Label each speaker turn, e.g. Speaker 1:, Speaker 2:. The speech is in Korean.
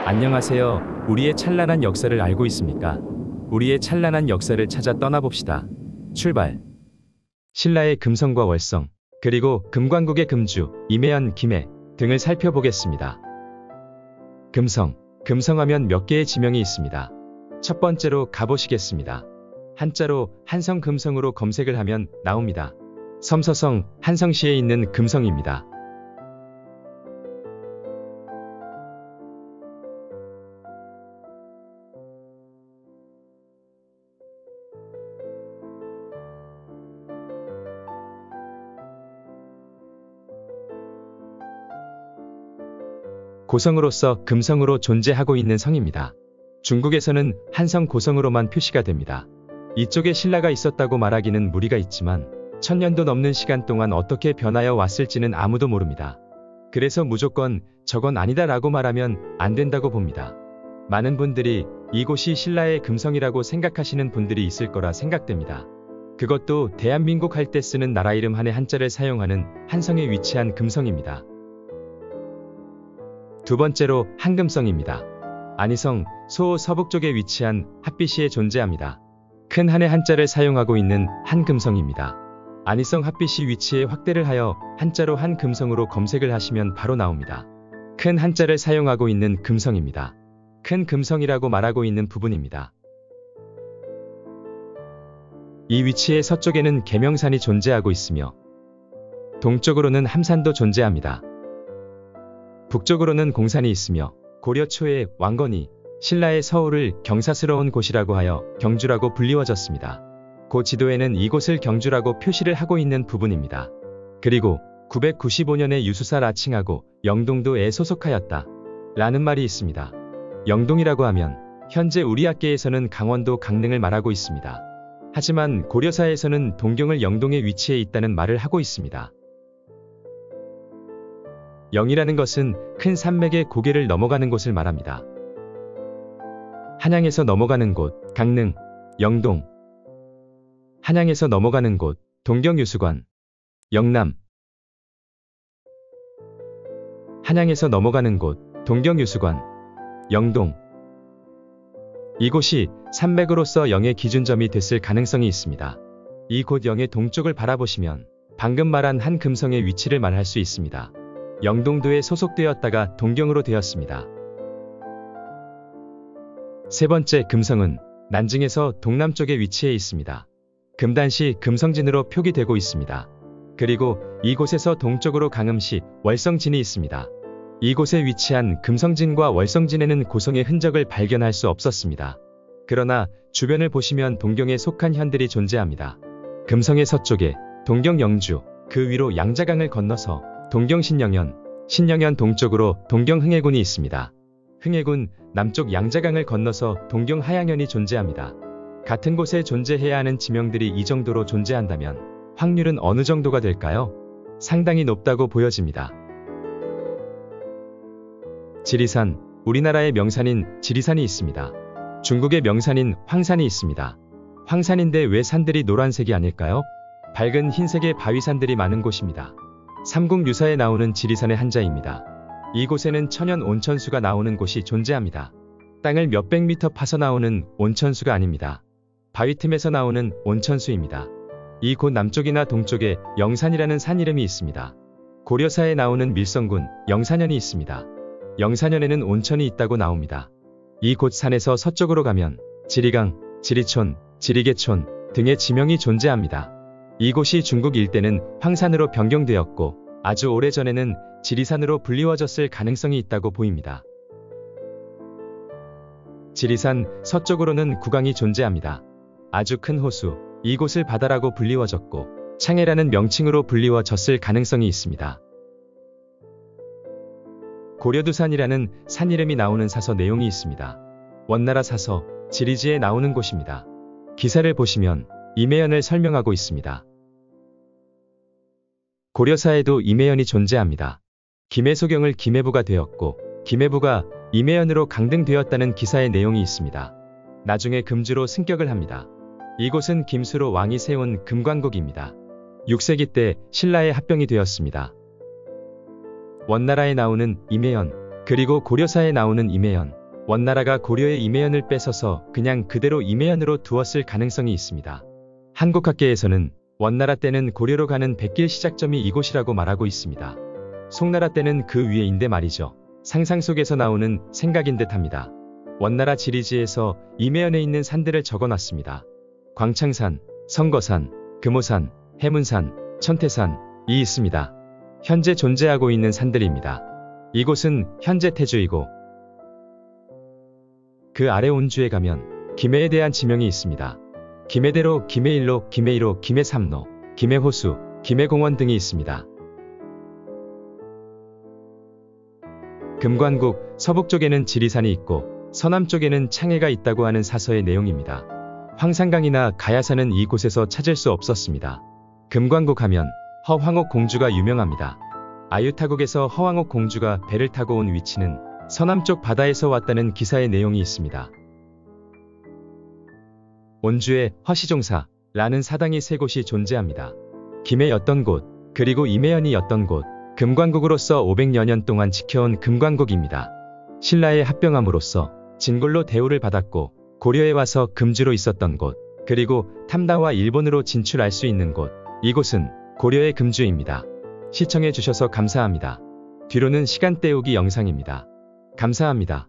Speaker 1: 안녕하세요. 우리의 찬란한 역사를 알고 있습니까? 우리의 찬란한 역사를 찾아 떠나봅시다. 출발. 신라의 금성과 월성, 그리고 금관국의 금주, 임해연, 김해 등을 살펴보겠습니다. 금성. 금성하면 몇 개의 지명이 있습니다. 첫 번째로 가보시겠습니다. 한자로 한성 금성으로 검색을 하면 나옵니다. 섬서성, 한성시에 있는 금성입니다. 고성으로서 금성으로 존재하고 있는 성입니다. 중국에서는 한성 고성으로만 표시가 됩니다. 이쪽에 신라가 있었다고 말하기는 무리가 있지만 1000년도 넘는 시간 동안 어떻게 변하여 왔을지는 아무도 모릅니다. 그래서 무조건 저건 아니다 라고 말하면 안 된다고 봅니다. 많은 분들이 이곳이 신라의 금성이라고 생각하시는 분들이 있을 거라 생각됩니다. 그것도 대한민국 할 때 쓰는 나라 이름 한의 한자를 사용하는 한성에 위치한 금성입니다. 두 번째로 한금성입니다. 안희성, 소 서북쪽에 위치한 핫비시에 존재합니다. 큰 한의 한자를 사용하고 있는 한금성입니다. 안희성 핫비시 위치에 확대를 하여 한자로 한금성으로 검색을 하시면 바로 나옵니다. 큰 한자를 사용하고 있는 금성입니다. 큰 금성이라고 말하고 있는 부분입니다. 이 위치의 서쪽에는 계명산이 존재하고 있으며 동쪽으로는 함산도 존재합니다. 북쪽으로는 공산이 있으며 고려 초에 왕건이 신라의 서울을 경사스러운 곳이라고 하여 경주라고 불리워졌습니다. 고 지도에는 이곳을 경주라고 표시를 하고 있는 부분입니다. 그리고 995년에 유수사 라칭하고 영동도에 소속하였다 라는 말이 있습니다. 영동이라고 하면 현재 우리 학계에서는 강원도 강릉을 말하고 있습니다. 하지만 고려사에서는 동경을 영동에 위치해 있다는 말을 하고 있습니다. 영이라는 것은 큰 산맥의 고개를 넘어가는 곳을 말합니다. 한양에서 넘어가는 곳, 강릉, 영동. 한양에서 넘어가는 곳, 동경유수관, 영남. 한양에서 넘어가는 곳, 동경유수관, 영동. 이곳이 산맥으로서 영의 기준점이 됐을 가능성이 있습니다. 이곳 영의 동쪽을 바라보시면 방금 말한 한금성의 위치를 말할 수 있습니다. 영동도에 소속되었다가 동경으로 되었습니다. 세 번째 금성은 난징에서 동남쪽에 위치해 있습니다. 금단시 금성진으로 표기되고 있습니다. 그리고 이곳에서 동쪽으로 강음시 월성진이 있습니다. 이곳에 위치한 금성진과 월성진에는 고성의 흔적을 발견할 수 없었습니다. 그러나 주변을 보시면 동경에 속한 현들이 존재합니다. 금성의 서쪽에 동경 영주, 그 위로 양자강을 건너서 동경 신영현, 신영현 동쪽으로 동경 흥해군이 있습니다. 흥해군 남쪽 양자강을 건너서 동경 하양현이 존재합니다. 같은 곳에 존재해야 하는 지명들이 이 정도로 존재한다면 확률은 어느 정도가 될까요? 상당히 높다고 보여집니다. 지리산, 우리나라의 명산인 지리산이 있습니다. 중국의 명산인 황산이 있습니다. 황산인데 왜 산들이 노란색이 아닐까요? 밝은 흰색의 바위산들이 많은 곳입니다. 삼국유사에 나오는 지리산의 한자입니다. 이곳에는 천연 온천수가 나오는 곳이 존재합니다. 땅을 몇백 미터 파서 나오는 온천수가 아닙니다. 바위 틈에서 나오는 온천수입니다. 이곳 남쪽이나 동쪽에 영산이라는 산 이름이 있습니다. 고려사에 나오는 밀성군 영산현이 있습니다. 영산현에는 온천이 있다고 나옵니다. 이곳 산에서 서쪽으로 가면 지리강, 지리촌, 지리개촌 등의 지명이 존재합니다. 이곳이 중국 일대는 황산으로 변경되었고 아주 오래전에는 지리산으로 불리워졌을 가능성이 있다고 보입니다. 지리산 서쪽으로는 구강이 존재합니다. 아주 큰 호수, 이곳을 바다라고 불리워졌고 창해라는 명칭으로 불리워졌을 가능성이 있습니다. 고려두산이라는 산 이름이 나오는 사서 내용이 있습니다. 원나라 사서, 지리지에 나오는 곳입니다. 기사를 보시면 임해연을 설명하고 있습니다. 고려사에도 임해연이 존재합니다. 김해소경을 김해부가 되었고 김해부가 임해연으로 강등되었다는 기사의 내용이 있습니다. 나중에 금주로 승격을 합니다. 이곳은 김수로 왕이 세운 금관국입니다. 6세기 때 신라의 합병이 되었습니다. 원나라에 나오는 임해연, 그리고 고려사에 나오는 임해연, 원나라가 고려의 임해연을 뺏어서 그냥 그대로 임해연으로 두었을 가능성이 있습니다. 한국학계에서는 원나라 때는 고려로 가는 백길 시작점이 이곳이라고 말하고 있습니다. 송나라 때는 그 위에인데 말이죠. 상상 속에서 나오는 생각인 듯합니다. 원나라 지리지에서 임해연에 있는 산들을 적어놨습니다. 광창산, 성거산, 금오산, 해문산, 천태산이 있습니다. 현재 존재하고 있는 산들입니다. 이곳은 현재 태주이고 그 아래 온주에 가면 김해에 대한 지명이 있습니다. 김해대로, 김해일로, 김해이로, 김해삼로, 김해호수, 김해공원 등이 있습니다. 금관국, 서북 쪽에는 지리산이 있고 서남 쪽에는 창해가 있다고 하는 사서의 내용입니다. 황산강이나 가야산은 이곳에서 찾을 수 없었습니다. 금관국 하면 허황옥 공주가 유명합니다. 아유타국에서 허황옥 공주가 배를 타고 온 위치는 서남쪽 바다에서 왔다는 기사의 내용이 있습니다. 온주에 허시종사라는 사당이 세 곳이 존재합니다. 김해였던 곳, 그리고 임해연이었던 곳, 금관국으로서 500여 년 동안 지켜온 금관국입니다. 신라에 합병함으로써 진골로 대우를 받았고 고려에 와서 금주로 있었던 곳, 그리고 탐나와 일본으로 진출할 수 있는 곳, 이곳은 고려의 금주입니다. 시청해주셔서 감사합니다. 뒤로는 시간 때우기 영상입니다. 감사합니다.